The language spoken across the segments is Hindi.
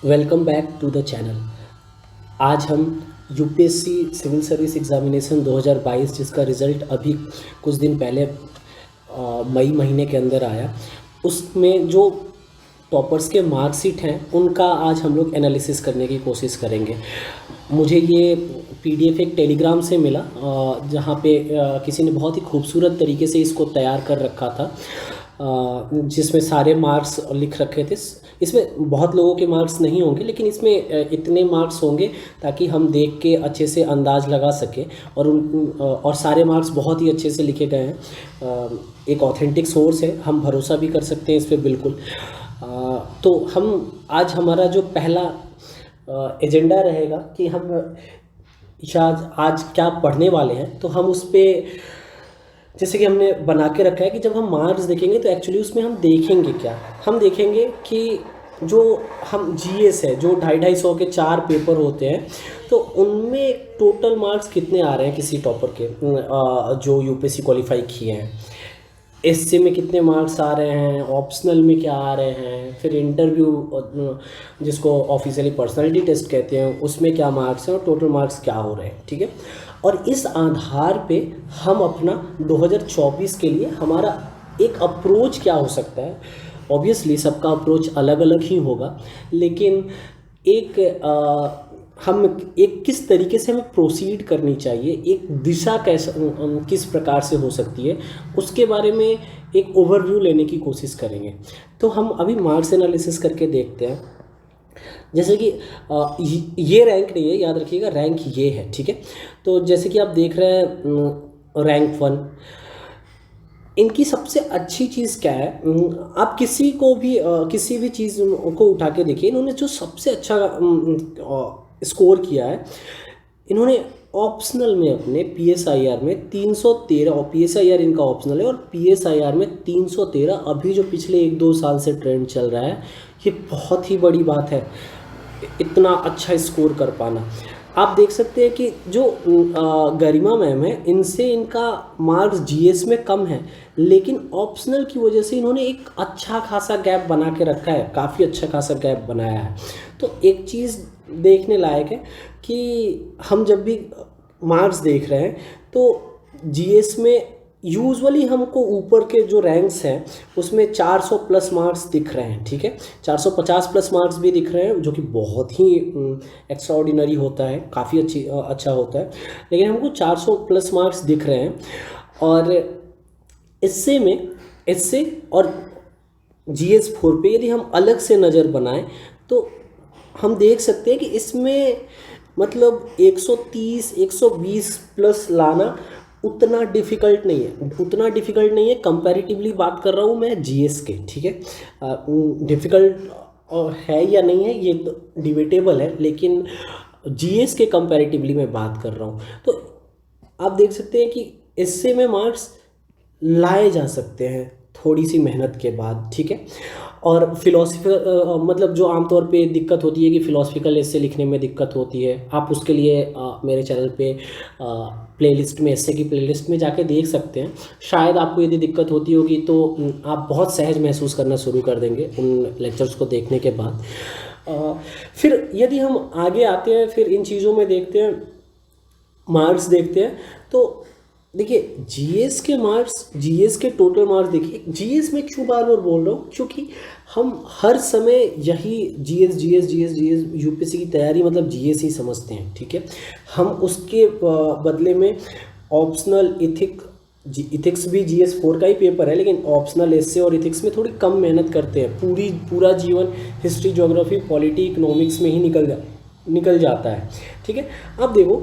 Welcome back to the channel. आज हम यूपीएससी सिविल सर्विस एग्ज़ामिनेशन 2022 जिसका रिज़ल्ट अभी कुछ दिन पहले मई महीने के अंदर आया, उसमें जो टॉपर्स के मार्कशीट हैं उनका आज हम लोग एनालिसिस करने की कोशिश करेंगे। मुझे ये पीडीएफ एक टेलीग्राम से मिला, जहाँ पे किसी ने बहुत ही खूबसूरत तरीके से इसको तैयार कर रखा था, जिसमें सारे मार्क्स लिख रखे थे। इसमें बहुत लोगों के मार्क्स नहीं होंगे, लेकिन इसमें इतने मार्क्स होंगे ताकि हम देख के अच्छे से अंदाज़ लगा सकें। और सारे मार्क्स बहुत ही अच्छे से लिखे गए हैं। एक ऑथेंटिक सोर्स है, हम भरोसा भी कर सकते हैं इस पर बिल्कुल। तो हम आज हमारा जो पहला एजेंडा रहेगा कि हम शायद आज क्या पढ़ने वाले हैं, तो हम उस पर जैसे कि हमने बना के रखा है कि जब हम मार्क्स देखेंगे तो एक्चुअली उसमें हम देखेंगे क्या। हम देखेंगे कि जो हम जीएस है, जो 250-250 के 4 पेपर होते हैं, तो उनमें टोटल मार्क्स कितने आ रहे हैं किसी टॉपर के, जो यूपीएससी क्वालिफाई किए हैं। एससी में कितने मार्क्स आ रहे हैं, ऑप्शनल में क्या आ रहे हैं, फिर इंटरव्यू जिसको ऑफिशियली पर्सनालिटी टेस्ट कहते हैं उसमें क्या मार्क्स हैं और टोटल मार्क्स क्या हो रहे हैं। ठीक है, और इस आधार पे हम अपना 2024 के लिए हमारा एक अप्रोच क्या हो सकता है। ऑब्वियसली सबका अप्रोच अलग अलग ही होगा, लेकिन एक हम एक किस तरीके से हमें प्रोसीड करनी चाहिए, एक दिशा कैसे किस प्रकार से हो सकती है, उसके बारे में एक ओवरव्यू लेने की कोशिश करेंगे। तो हम अभी मार्क्स एनालिसिस करके देखते हैं। जैसे कि ये रैंक नहीं है, याद रखिएगा, रैंक ये है। ठीक है, तो जैसे कि आप देख रहे हैं रैंक 1, इनकी सबसे अच्छी चीज़ क्या है। आप किसी को भी किसी भी चीज़ को उठा के देखिए, इन्होंने जो सबसे अच्छा स्कोर किया है, इन्होंने ऑप्शनल में अपने पीएसआईआर में 313, और पीएसआईआर इनका ऑप्शनल है, और पीएसआईआर में 313 अभी जो पिछले 1-2 साल से ट्रेंड चल रहा है, ये बहुत ही बड़ी बात है, इतना अच्छा स्कोर कर पाना। आप देख सकते हैं कि जो गरिमा मैम है, इनसे इनका मार्क्स जीएस में कम है, लेकिन ऑप्शनल की वजह से इन्होंने एक अच्छा खासा गैप बना के रखा है, काफ़ी अच्छा खासा गैप बनाया है। तो एक चीज़ देखने लायक है कि हम जब भी मार्क्स देख रहे हैं तो जीएस में यूजुअली हमको ऊपर के जो रैंक्स हैं उसमें 400 प्लस मार्क्स दिख रहे हैं। ठीक है, 450 प्लस मार्क्स भी दिख रहे हैं, जो कि बहुत ही एक्स्ट्राऑर्डिनरी होता है, काफ़ी अच्छा होता है, लेकिन हमको 400 प्लस मार्क्स दिख रहे हैं। और इससे और जीएस 4 पे यदि हम अलग से नज़र बनाएं तो हम देख सकते हैं कि इसमें मतलब 130-120 प्लस लाना उतना डिफ़िकल्ट नहीं है, कंपैरेटिवली बात कर रहा हूँ मैं जीएस के। ठीक है, डिफ़िकल्ट है या नहीं है ये तो डिबेटेबल है, लेकिन जीएस के कंपैरेटिवली मैं बात कर रहा हूँ। तो आप देख सकते हैं कि इससे में मार्क्स लाए जा सकते हैं थोड़ी सी मेहनत के बाद। ठीक है, और फिलोसफिकल मतलब जो आमतौर पे दिक्कत होती है कि फ़िलोसफिकल एस्से लिखने में दिक्कत होती है, आप उसके लिए मेरे चैनल पे प्लेलिस्ट में, एस्से की प्लेलिस्ट में जाके देख सकते हैं। शायद आपको यदि दिक्कत होती होगी तो आप बहुत सहज महसूस करना शुरू कर देंगे उन लेक्चर्स को देखने के बाद। फिर यदि हम आगे आते हैं, फिर इन चीज़ों में देखते हैं, मार्क्स देखते हैं, तो देखिए जीएस के मार्क्स, जीएस के टोटल मार्क्स देखिए। जीएस में क्यों बार बार बोल रहा हूँ, क्योंकि हम हर समय यही जीएस यूपीएससी की तैयारी मतलब जीएस ही समझते हैं। ठीक है, हम उसके बदले में ऑप्शनल इथिक्स भी जीएस 4 का ही पेपर है, लेकिन ऑप्शनल एस्से और इथिक्स में थोड़ी कम मेहनत करते हैं। पूरा जीवन हिस्ट्री, ज्योग्राफी, पॉलिटी, इकोनॉमिक्स में ही निकल जाता है। ठीक है, अब देखो,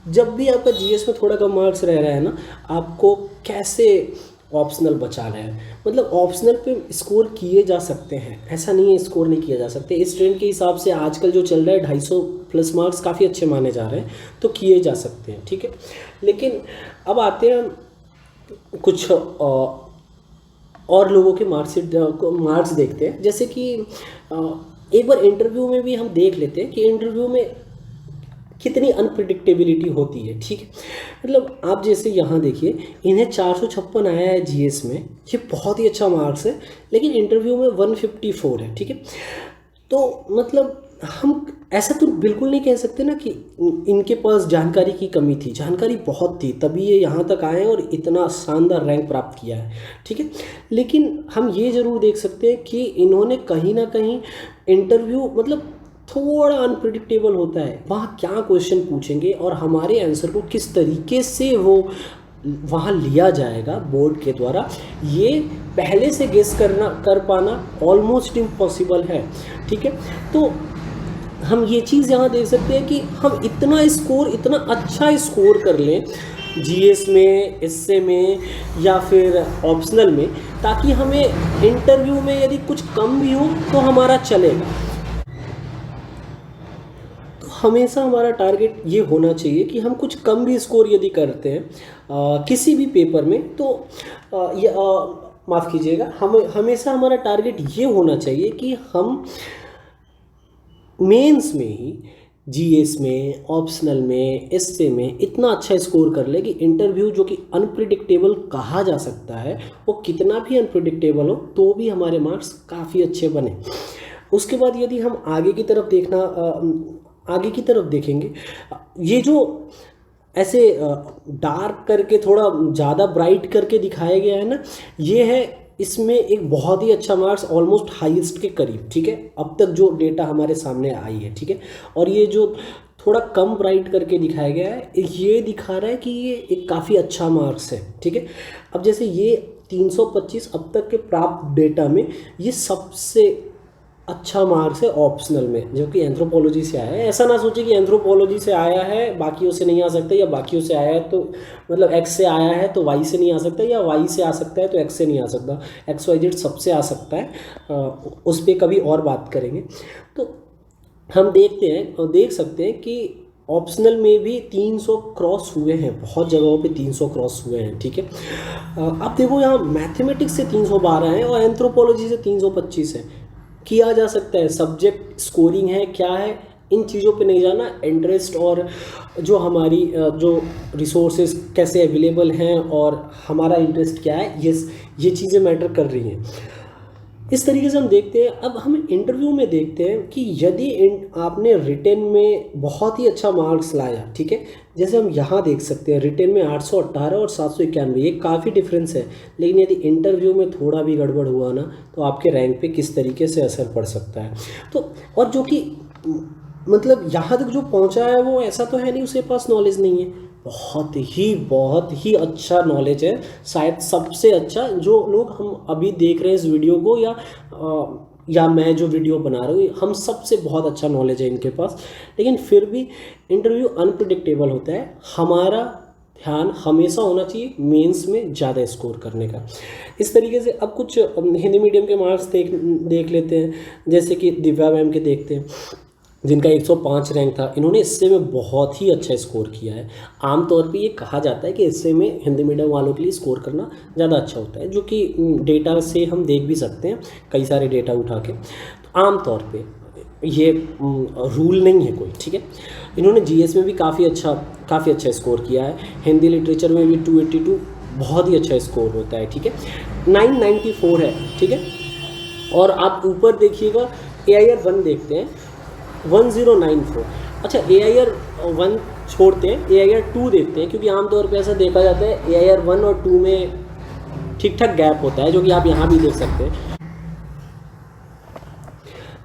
जब भी आपका जीएस में थोड़ा कम मार्क्स रह रहा है ना, आपको कैसे ऑप्शनल बचाना है। मतलब ऑप्शनल पे स्कोर किए जा सकते हैं, ऐसा नहीं है स्कोर नहीं किए जा सकते। इस ट्रेंड के हिसाब से आजकल जो चल रहा है 250 प्लस मार्क्स काफ़ी अच्छे माने जा रहे हैं, तो किए जा सकते हैं। ठीक है, लेकिन अब आते हैं कुछ और लोगों के मार्क्स देखते हैं। जैसे कि एक बार इंटरव्यू में भी हम देख लेते हैं कि इंटरव्यू में कितनी अनप्रिडिक्टेबिलिटी होती है। ठीक है, मतलब आप जैसे यहाँ देखिए, इन्हें 456 आया है जीएस में, ये बहुत ही अच्छा मार्क्स है, लेकिन इंटरव्यू में 154 है। ठीक है, तो मतलब हम ऐसा तो बिल्कुल नहीं कह सकते ना कि इनके पास जानकारी की कमी थी, जानकारी बहुत थी, तभी ये यहाँ तक आए हैं और इतना शानदार रैंक प्राप्त किया है, ठीक है। लेकिन हम ये ज़रूर देख सकते हैं कि इन्होंने कहीं ना कहीं इंटरव्यू मतलब थोड़ा अनप्रिडिक्टेबल होता है, वहाँ क्या क्वेश्चन पूछेंगे और हमारे आंसर को किस तरीके से वो वहाँ लिया जाएगा बोर्ड के द्वारा, ये पहले से गेस कर पाना ऑलमोस्ट इम्पॉसिबल है, ठीक है। तो हम ये चीज़ यहाँ देख सकते हैं कि हम इतना अच्छा स्कोर कर लें जीएस में, एसए में या फिर ऑप्शनल में, ताकि हमें इंटरव्यू में यदि कुछ कम भी हो तो हमारा चलेगा। तो हमेशा हमारा टारगेट ये होना चाहिए कि हम कुछ कम भी स्कोर यदि करते हैं किसी भी पेपर में, तो माफ़ कीजिएगा, हमेशा हमारा टारगेट ये होना चाहिए कि हम मेंस में ही, जीएस में, ऑप्शनल में, एसए में इतना अच्छा स्कोर कर ले कि इंटरव्यू जो कि अनप्रिडिक्टेबल कहा जा सकता है, वो कितना भी अनप्रिडिक्टेबल हो तो भी हमारे मार्क्स काफ़ी अच्छे बने। उसके बाद यदि हम आगे की तरफ देखेंगे, ये जो ऐसे डार्क करके थोड़ा ज़्यादा ब्राइट करके दिखाया गया है ना, ये है इसमें एक बहुत ही अच्छा मार्क्स, ऑलमोस्ट हाईएस्ट के करीब, ठीक है, अब तक जो डेटा हमारे सामने आई है, ठीक है। और ये जो थोड़ा कम ब्राइट करके दिखाया गया है, ये दिखा रहा है कि ये एक काफ़ी अच्छा मार्क्स है, ठीक है। अब जैसे ये 325 अब तक के प्राप्त डेटा में ये सबसे अच्छा मार्क्स है ऑप्शनल में, जो कि एंथ्रोपोलॉजी से आया है। ऐसा ना सोचिए कि एंथ्रोपोलॉजी से आया है बाकियों से नहीं आ सकता, या बाकियों से आया है तो मतलब एक्स से आया है तो वाई से नहीं आ सकता, या वाई से आ सकता है तो एक्स से नहीं आ सकता। एक्स वाई जेड सबसे आ सकता है, उस पर कभी और बात करेंगे। तो हम देख सकते हैं कि ऑप्शनल में भी 300 क्रॉस हुए हैं, बहुत जगहों पे 300 क्रॉस हुए हैं, ठीक है। अब देखो यहाँ मैथमेटिक्स से 312 है और एंथ्रोपोलॉजी से 325 है। किया जा सकता है, सब्जेक्ट स्कोरिंग है, क्या है, इन चीज़ों पे नहीं जाना, इंटरेस्ट और जो हमारी जो रिसोर्सेज कैसे अवेलेबल हैं और हमारा इंटरेस्ट क्या है, ये चीज़ें मैटर कर रही हैं। इस तरीके से हम देखते हैं। अब हम इंटरव्यू में देखते हैं कि यदि आपने रिटेन में बहुत ही अच्छा मार्क्स लाया, ठीक है, जैसे हम यहाँ देख सकते हैं रिटेन में 818 और 791, ये काफ़ी डिफरेंस है। लेकिन यदि इंटरव्यू में थोड़ा भी गड़बड़ हुआ ना, तो आपके रैंक पे किस तरीके से असर पड़ सकता है। तो और जो कि मतलब यहाँ तक जो पहुँचा है वो ऐसा तो है नहीं उसके पास नॉलेज नहीं है, बहुत ही अच्छा नॉलेज है, शायद सबसे अच्छा। जो लोग हम अभी देख रहे हैं इस वीडियो को, या मैं जो वीडियो बना रहा हूँ, हम सबसे बहुत अच्छा नॉलेज है इनके पास। लेकिन फिर भी इंटरव्यू अनप्रिडिक्टेबल होता है, हमारा ध्यान हमेशा होना चाहिए मेंस में ज़्यादा स्कोर करने का। इस तरीके से अब कुछ हिंदी मीडियम के मार्क्स देख लेते हैं, जैसे कि दिव्या मैम के देखते हैं, जिनका 105 रैंक था। इन्होंने इससे में बहुत ही अच्छा स्कोर किया है। आमतौर पे ये कहा जाता है कि इससे में हिंदी मीडियम वालों के लिए स्कोर करना ज़्यादा अच्छा होता है, जो कि डेटा से हम देख भी सकते हैं, कई सारे डेटा उठा के। तो आमतौर पे ये रूल नहीं है कोई, ठीक है। इन्होंने जीएस में भी काफ़ी अच्छा स्कोर किया है। हिंदी लिटरेचर में भी 282 बहुत ही अच्छा स्कोर होता है, ठीक है। 994 है, ठीक है। और आप ऊपर देखिएगा AIR 1 देखते हैं, 1094। अच्छा, AIR 1 छोड़ते हैं, AIR 2 देखते हैं, क्योंकि आमतौर पे ऐसा देखा जाता है AIR 1 और 2 में ठीक ठाक गैप होता है, जो कि आप यहाँ भी देख सकते हैं।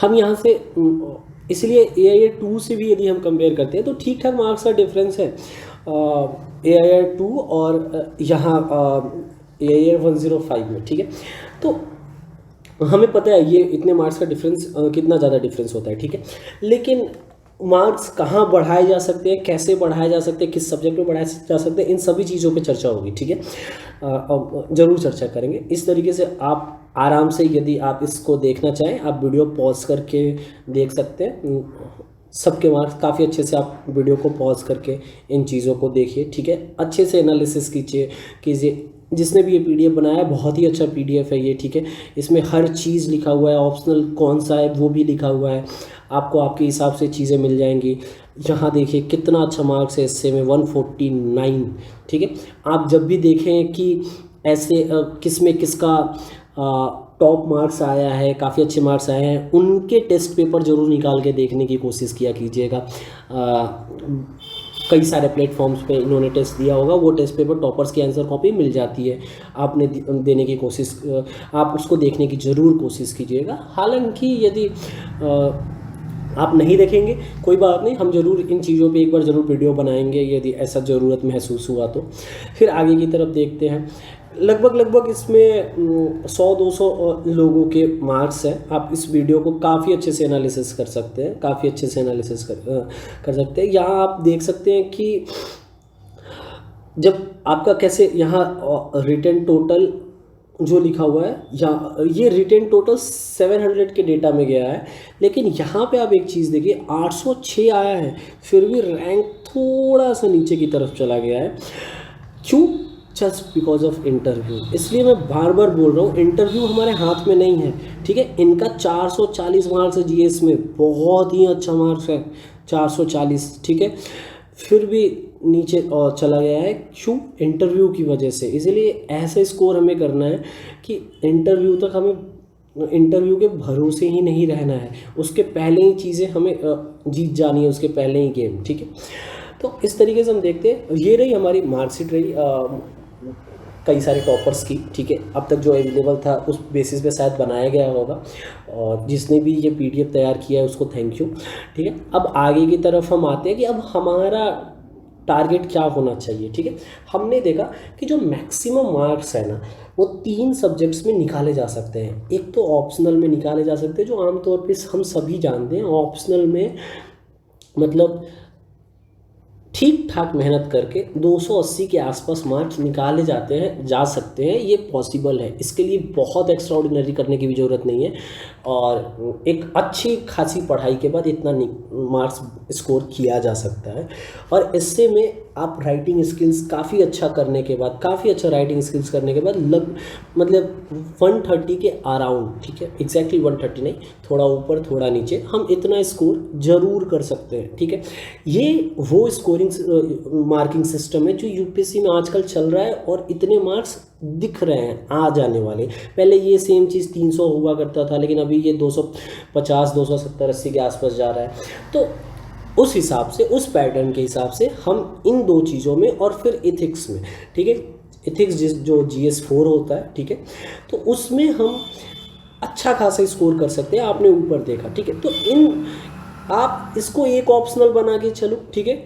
हम यहाँ से इसलिए AIR 2 से भी यदि हम कंपेयर करते हैं तो ठीक ठाक मार्क्स का डिफरेंस है AIR 2 और यहाँ AIR 105 में, ठीक है। तो हमें पता है ये इतने मार्क्स का डिफरेंस कितना ज़्यादा डिफरेंस होता है, ठीक है। लेकिन मार्क्स कहाँ बढ़ाए जा सकते हैं, कैसे बढ़ाए जा सकते हैं, किस सब्जेक्ट में बढ़ाए जा सकते हैं, इन सभी चीज़ों पे चर्चा होगी, ठीक है। ज़रूर चर्चा करेंगे। इस तरीके से आप आराम से, यदि आप इसको देखना चाहें, आप वीडियो पॉज करके देख सकते हैं। सबके मार्क्स काफ़ी अच्छे से आप वीडियो को पॉज करके इन चीज़ों को देखिए, ठीक है। अच्छे से एनालिसिस कीजिए। जिसने भी ये PDF बनाया है, बहुत ही अच्छा PDF है ये, ठीक है। इसमें हर चीज़ लिखा हुआ है, ऑप्शनल कौन सा है वो भी लिखा हुआ है, आपको आपके हिसाब से चीज़ें मिल जाएंगी। यहाँ देखिए कितना अच्छा मार्क्स है इससे में 149, ठीक है। आप जब भी देखें कि ऐसे किस में किसका टॉप मार्क्स आया है, काफ़ी अच्छे मार्क्स आए हैं, उनके टेस्ट पेपर ज़रूर निकाल के देखने की कोशिश किया कीजिएगा। कई सारे प्लेटफॉर्म्स पे इन्होंने टेस्ट दिया होगा, वो टेस्ट पेपर टॉपर्स की आंसर कॉपी मिल जाती है, आपने देने की कोशिश, आप उसको देखने की ज़रूर कोशिश कीजिएगा। हालांकि यदि आप नहीं देखेंगे कोई बात नहीं, हम ज़रूर इन चीज़ों पे एक बार ज़रूर वीडियो बनाएंगे यदि ऐसा ज़रूरत महसूस हुआ तो। फिर आगे की तरफ देखते हैं। लगभग इसमें 100-200 लोगों के मार्क्स हैं। आप इस वीडियो को काफ़ी अच्छे से एनालिसिस कर सकते हैं, काफ़ी अच्छे से एनालिसिस कर सकते हैं। यहाँ आप देख सकते हैं कि जब आपका कैसे यहाँ रिटन टोटल जो लिखा हुआ है, यहाँ ये रिटेन टोटल 700 के डेटा में गया है, लेकिन यहाँ पे आप एक चीज़ देखिए 806 आया है, फिर भी रैंक थोड़ा सा नीचे की तरफ चला गया है। क्यों? Just because of interview. इसलिए मैं बार बार बोल रहा हूँ, इंटरव्यू हमारे हाथ में नहीं है, ठीक है। इनका 440 मार्क्स है जीएस में, बहुत ही अच्छा मार्क्स है 440, ठीक है, फिर भी नीचे और चला गया है। क्यों? इंटरव्यू की वजह से। इसलिए ऐसा स्कोर हमें करना है कि इंटरव्यू तक हमें, इंटरव्यू के भरोसे ही नहीं रहना है, उसके पहले ही चीज़ें हमें जीत जानी है, उसके पहले ही गेम, ठीक है। तो इस तरीके से हम देखते हैं। ये रही हमारी मार्कशीट रही कई सारे टॉपर्स की, ठीक है। अब तक जो अवेलेबल था उस बेसिस पे शायद बनाया गया होगा, और जिसने भी ये पीडीएफ तैयार किया है उसको थैंक यू, ठीक है। अब आगे की तरफ हम आते हैं कि अब हमारा टारगेट क्या होना चाहिए, ठीक है। हमने देखा कि जो मैक्सिमम मार्क्स है ना, वो 3 सब्जेक्ट्स में निकाले जा सकते हैं। एक तो ऑप्शनल में निकाले जा सकते हैं, जो आमतौर पे हम सभी जानते हैं। ऑप्शनल में मतलब ठीक ठाक मेहनत करके 280 के आसपास मार्क्स निकाले जा सकते हैं, ये पॉसिबल है। इसके लिए बहुत एक्स्ट्राऑर्डिनरी करने की भी ज़रूरत नहीं है, और एक अच्छी खासी पढ़ाई के बाद इतना मार्क्स स्कोर किया जा सकता है। और इससे में आप राइटिंग स्किल्स काफ़ी अच्छा करने के बाद, काफ़ी अच्छा राइटिंग स्किल्स करने के बाद मतलब 130 के अराउंड, ठीक है, एग्जैक्टली 130 नहीं, थोड़ा ऊपर थोड़ा नीचे, हम इतना स्कोर ज़रूर कर सकते हैं, ठीक है। ये वो स्कोरिंग मार्किंग सिस्टम है जो यूपीएससी में आजकल चल रहा है, और इतने मार्क्स दिख रहे हैं आ जाने वाले। पहले ये सेम चीज़ 300 हुआ करता था, लेकिन अभी ये 250, 270, 80 के आसपास जा रहा है। तो उस हिसाब से, उस पैटर्न के हिसाब से हम इन 2 चीज़ों में, और फिर एथिक्स में, ठीक है, एथिक्स जो GS4 होता है, ठीक है, तो उसमें हम अच्छा खासा स्कोर कर सकते हैं। आपने ऊपर देखा, ठीक है। तो इन आप इसको एक ऑप्शनल बना के चलो, ठीक है,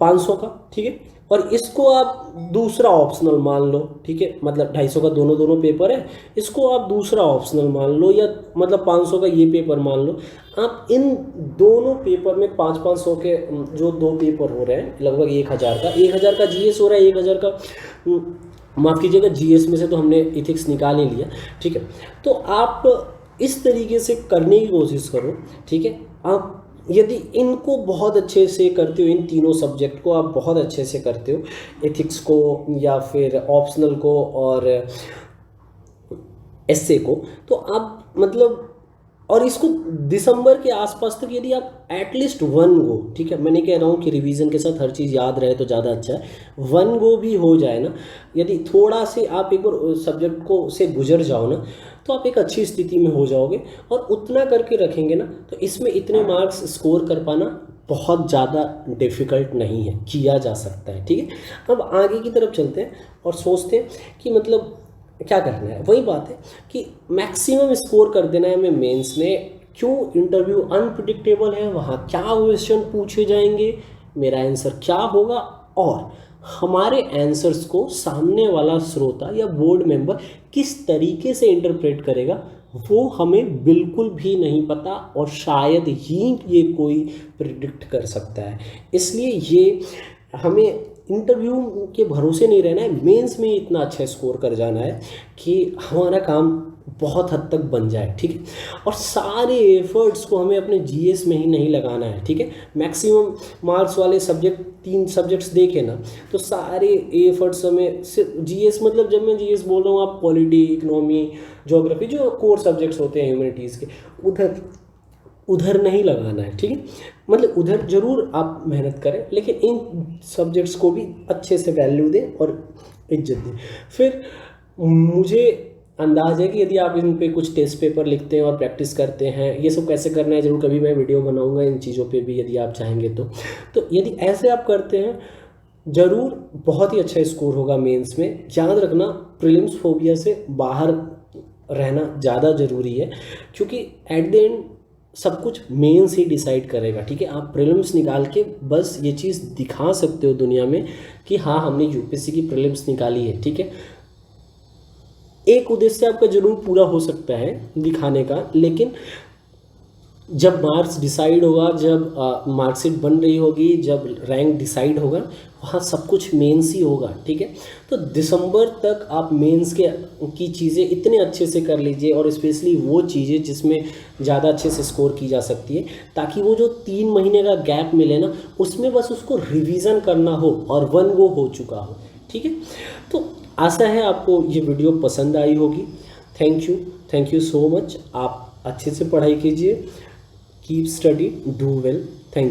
500 का, ठीक है, और इसको आप दूसरा ऑप्शनल मान लो, ठीक है, मतलब 250 का दोनों पेपर है, इसको आप दूसरा ऑप्शनल मान लो, या मतलब 500 का ये पेपर मान लो। आप इन दोनों पेपर में 500 के जो 2 पेपर हो रहे हैं, लगभग 1000 का GS हो रहा है, 1000 का माफ़ कीजिएगा, GS में से तो हमने इथिक्स निकाल ही लिया, ठीक है। तो आप इस तरीके से करने की कोशिश करो, ठीक है। आप यदि इनको बहुत अच्छे से करते हो, इन तीनों सब्जेक्ट को आप बहुत अच्छे से करते हो, एथिक्स को या फिर ऑप्शनल को और एसए को, तो आप मतलब, और इसको दिसंबर के आसपास तक यदि आप एटलीस्ट 1 गो, ठीक है, मैं नहीं कह रहा हूँ कि रिवीजन के साथ हर चीज़ याद रहे तो ज़्यादा अच्छा है, 1 गो भी हो जाए ना, यदि थोड़ा से आप एक बार सब्जेक्ट को से गुजर जाओ ना, तो आप एक अच्छी स्थिति में हो जाओगे। और उतना करके रखेंगे ना, तो इसमें इतने मार्क्स स्कोर कर पाना बहुत ज़्यादा डिफ़िकल्ट नहीं है, किया जा सकता है, ठीक है। अब आगे की तरफ चलते हैं और सोचते हैं कि मतलब क्या करना है। वही बात है कि मैक्सिमम स्कोर कर देना है हमें मेंस में। क्यों? इंटरव्यू अनप्रिडिक्टेबल है, वहाँ क्या क्वेश्चन पूछे जाएंगे, मेरा आंसर क्या होगा, और हमारे आंसर्स को सामने वाला श्रोता या बोर्ड मेंबर किस तरीके से इंटरप्रेट करेगा, वो हमें बिल्कुल भी नहीं पता, और शायद ही ये कोई प्रिडिक्ट कर सकता है। इसलिए ये हमें इंटरव्यू के भरोसे नहीं रहना है, मेंस में इतना अच्छा स्कोर कर जाना है कि हमारा काम बहुत हद तक बन जाए, ठीक है। और सारे एफर्ट्स को हमें अपने जीएस में ही नहीं लगाना है, ठीक है। मैक्सिमम मार्क्स वाले सब्जेक्ट 3 सब्जेक्ट्स देखें ना, तो सारे एफर्ट्स हमें सिर्फ जीएस, मतलब जब मैं जीएस बोल रहा हूँ, आप पॉलिटी, इकोनॉमी, ज्योग्राफी, जो कोर सब्जेक्ट्स होते हैं ह्यूमैनिटीज़ के, उधर नहीं लगाना है, ठीक है। मतलब उधर ज़रूर आप मेहनत करें, लेकिन इन सब्जेक्ट्स को भी अच्छे से वैल्यू दें और इज्जत दें। फिर मुझे अंदाज है कि यदि आप इन पे कुछ टेस्ट पेपर लिखते हैं और प्रैक्टिस करते हैं, ये सब कैसे करना है, ज़रूर कभी मैं वीडियो बनाऊंगा इन चीज़ों पे भी यदि आप चाहेंगे तो यदि ऐसे आप करते हैं ज़रूर बहुत ही अच्छा स्कोर होगा मेंस में। याद रखना प्रीलिम्स फोबिया से बाहर रहना ज़्यादा ज़रूरी है, क्योंकि एट द एंड सब कुछ मेंस ही डिसाइड करेगा। ठीक है, आप प्रीलिम्स निकाल के बस ये चीज़ दिखा सकते हो दुनिया में कि हाँ हमने यूपीएससी की प्रीलिम्स निकाली है। ठीक है, एक उद्देश्य आपका जरूर पूरा हो सकता है दिखाने का, लेकिन जब मार्क्स डिसाइड होगा, जब मार्कशीट बन रही होगी, जब रैंक डिसाइड होगा, वहाँ सब कुछ मेंस ही होगा। ठीक है, तो दिसंबर तक आप मेंस की चीज़ें इतने अच्छे से कर लीजिए, और स्पेशली वो चीज़ें जिसमें ज़्यादा अच्छे से स्कोर की जा सकती है, ताकि वो जो 3 महीने का गैप मिले ना, उसमें बस उसको रिवीजन करना हो और वन गो हो चुका हो। ठीक है, तो आशा है आपको ये वीडियो पसंद आई होगी। Thank you so much. आप अच्छे से पढ़ाई कीजिए, keep study, do well. Thank you.